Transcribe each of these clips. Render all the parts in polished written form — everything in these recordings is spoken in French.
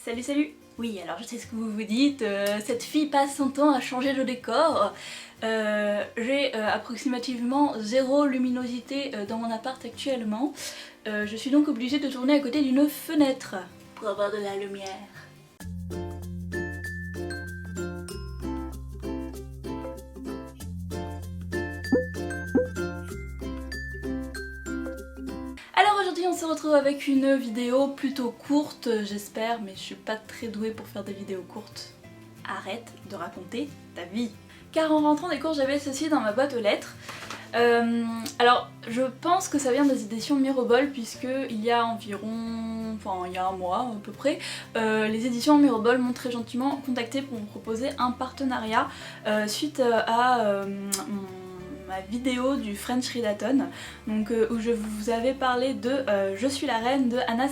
Salut salut. Oui, alors je sais ce que vous vous dites, cette fille passe son temps à changer de décor. J'ai approximativement zéro luminosité dans mon appart actuellement. Je suis donc obligée de tourner à côté d'une fenêtre pour avoir de la lumière. Alors aujourd'hui on se retrouve avec une vidéo plutôt courte, j'espère, mais je suis pas très douée pour faire des vidéos courtes. Arrête de raconter ta vie. Car en rentrant des cours j'avais ceci dans ma boîte aux lettres. Alors je pense que ça vient des éditions Mirobol puisque il y a environ, enfin il y a un mois à peu près, les éditions Mirobol m'ont très gentiment contacté pour me proposer un partenariat suite à ma vidéo du French Readathon, donc où je vous avais parlé de Je suis la reine de Anna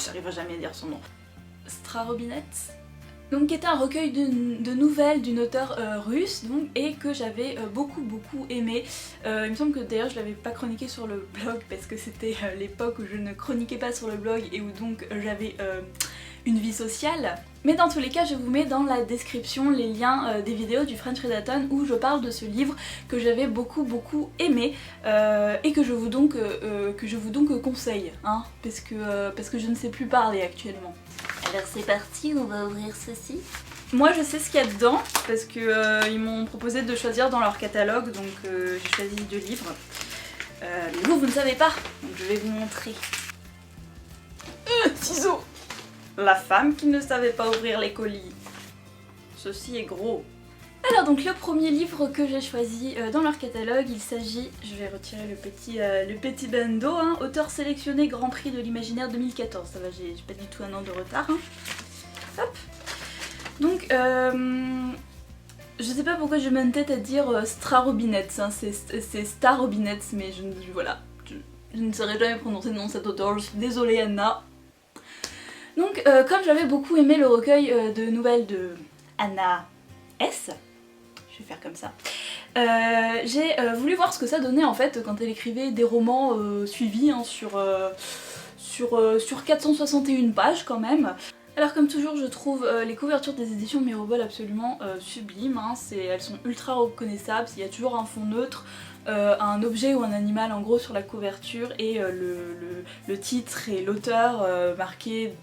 j'arriverai jamais à dire son nom. Starobinets, donc qui était un recueil de nouvelles d'une auteure russe donc, et que j'avais beaucoup aimé. Il me semble que d'ailleurs je l'avais pas chroniqué sur le blog parce que c'était l'époque où je ne chroniquais pas sur le blog et où donc j'avais une vie sociale. Mais dans tous les cas je vous mets dans la description les liens des vidéos du French Readathon où je parle de ce livre que j'avais beaucoup aimé et que je vous donc conseille, hein, parce que je ne sais plus parler actuellement. Alors c'est parti, on va ouvrir ceci. Moi je sais ce qu'il y a dedans parce que ils m'ont proposé de choisir dans leur catalogue, donc j'ai choisi 2 livres. Mais vous ne savez pas, donc je vais vous montrer. Ciseaux. La femme qui ne savait pas ouvrir les colis. Ceci est gros. Alors donc le premier livre que j'ai choisi dans leur catalogue, il s'agit, je vais retirer le petit bandeau, hein, auteur sélectionné Grand Prix de l'Imaginaire 2014, ça va, j'ai pas du tout un an de retard. Hein. Hop. Donc je sais pas pourquoi je mets une tête à dire Starobinets, hein, c'est Starobinets, mais voilà, je ne saurais jamais prononcer le nom de cet auteur, je suis désolée Anna. Donc comme j'avais beaucoup aimé le recueil de nouvelles de Anna S, je vais faire comme ça, j'ai voulu voir ce que ça donnait en fait quand elle écrivait des romans suivis hein, sur 461 pages quand même. Alors comme toujours je trouve les couvertures des éditions Mirobol absolument sublimes, hein, elles sont ultra reconnaissables, il y a toujours un fond neutre, un objet ou un animal en gros sur la couverture et le titre et l'auteur marqué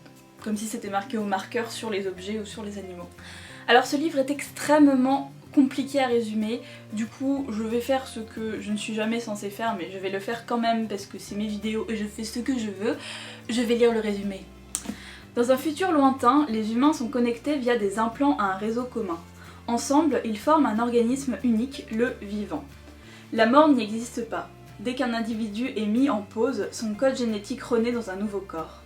comme si c'était marqué au marqueur sur les objets ou sur les animaux. Alors ce livre est extrêmement compliqué à résumer, du coup je vais faire ce que je ne suis jamais censée faire mais je vais le faire quand même parce que c'est mes vidéos et je fais ce que je veux, je vais lire le résumé. Dans un futur lointain, les humains sont connectés via des implants à un réseau commun. Ensemble, ils forment un organisme unique, le vivant. La mort n'y existe pas. Dès qu'un individu est mis en pause, son code génétique renaît dans un nouveau corps.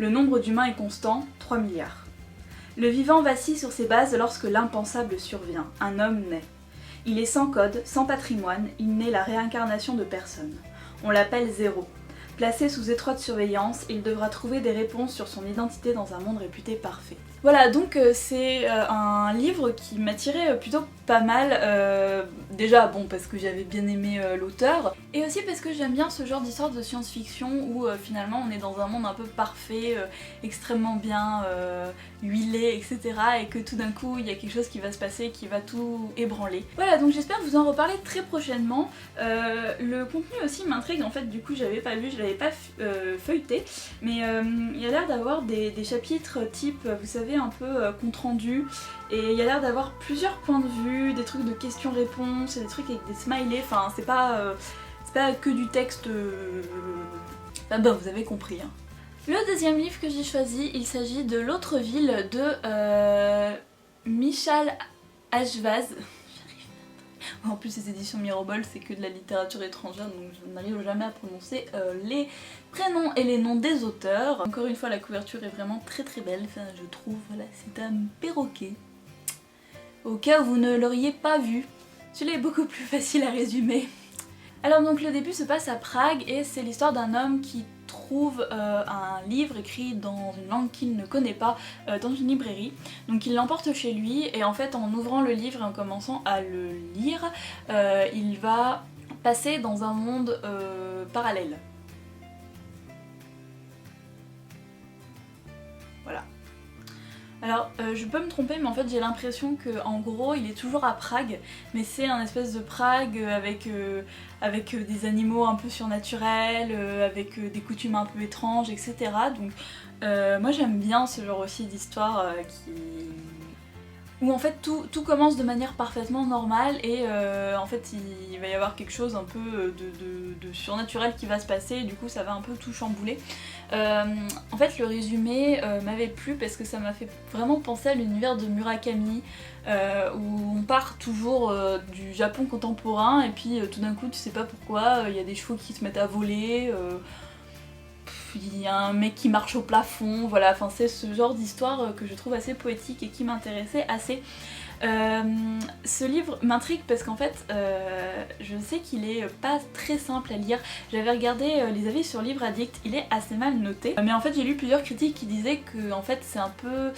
Le nombre d'humains est constant, 3 milliards. Le vivant vacille sur ses bases lorsque l'impensable survient, un homme naît. Il est sans code, sans patrimoine, il n'est la réincarnation de personne. On l'appelle Zéro. Placé sous étroite surveillance, il devra trouver des réponses sur son identité dans un monde réputé parfait. Voilà, donc c'est un livre qui m'attirait plutôt pas mal, déjà bon parce que j'avais bien aimé l'auteur, et aussi parce que j'aime bien ce genre d'histoire de science-fiction où finalement on est dans un monde un peu parfait, extrêmement bien huilé, etc. et que tout d'un coup il y a quelque chose qui va se passer qui va tout ébranler. Voilà, donc j'espère vous en reparler très prochainement. Le contenu aussi m'intrigue, en fait du coup j'avais pas lu, je l'avais pas feuilleté, mais il y a l'air d'avoir des chapitres type, vous savez, un peu compte rendu, et il y a l'air d'avoir plusieurs points de vue, des trucs de questions-réponses, et des trucs avec des smileys, enfin c'est pas que du texte, enfin bon vous avez compris. Hein. Le deuxième livre que j'ai choisi, il s'agit de L'autre ville de Michal Ashvaz. En plus ces éditions Mirobol c'est que de la littérature étrangère donc je n'arrive jamais à prononcer les prénoms et les noms des auteurs. Encore une fois la couverture est vraiment très belle, enfin je trouve, voilà, c'est un perroquet. Au cas où vous ne l'auriez pas vu. Celui-là est beaucoup plus facile à résumer. Alors donc le début se passe à Prague et c'est l'histoire d'un homme qui trouve un livre écrit dans une langue qu'il ne connaît pas dans une librairie. Donc il l'emporte chez lui et en fait en ouvrant le livre et en commençant à le lire, il va passer dans un monde parallèle. Alors je peux me tromper, mais en fait j'ai l'impression que en gros il est toujours à Prague, mais c'est un espèce de Prague avec des animaux un peu surnaturels, avec des coutumes un peu étranges, etc. Donc moi j'aime bien ce genre aussi d'histoire où en fait tout commence de manière parfaitement normale et en fait il va y avoir quelque chose un peu de surnaturel qui va se passer et du coup ça va un peu tout chambouler. En fait le résumé m'avait plu parce que ça m'a fait vraiment penser à l'univers de Murakami où on part toujours du Japon contemporain et puis tout d'un coup tu sais pas pourquoi il y a des chevaux qui se mettent à voler, il y a un mec qui marche au plafond, voilà, enfin c'est ce genre d'histoire que je trouve assez poétique et qui m'intéressait assez. Ce livre m'intrigue parce qu'en fait je sais qu'il est pas très simple à lire. J'avais regardé les avis sur Livre Addict, il est assez mal noté. Mais en fait j'ai lu plusieurs critiques qui disaient que en fait c'est un peu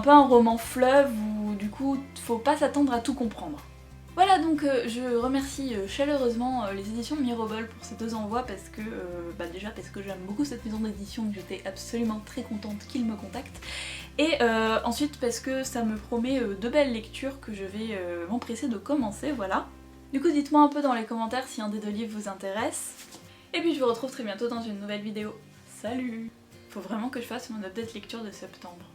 un roman fleuve où du coup faut pas s'attendre à tout comprendre. Voilà, donc je remercie chaleureusement les éditions Mirobol pour ces 2 envois parce que déjà parce que j'aime beaucoup cette maison d'édition, que j'étais absolument très contente qu'ils me contactent, et ensuite parce que ça me promet de belles lectures que je vais m'empresser de commencer, voilà. Du coup dites-moi un peu dans les commentaires si un des 2 livres vous intéresse, et puis je vous retrouve très bientôt dans une nouvelle vidéo. Salut! Faut vraiment que je fasse mon update lecture de septembre.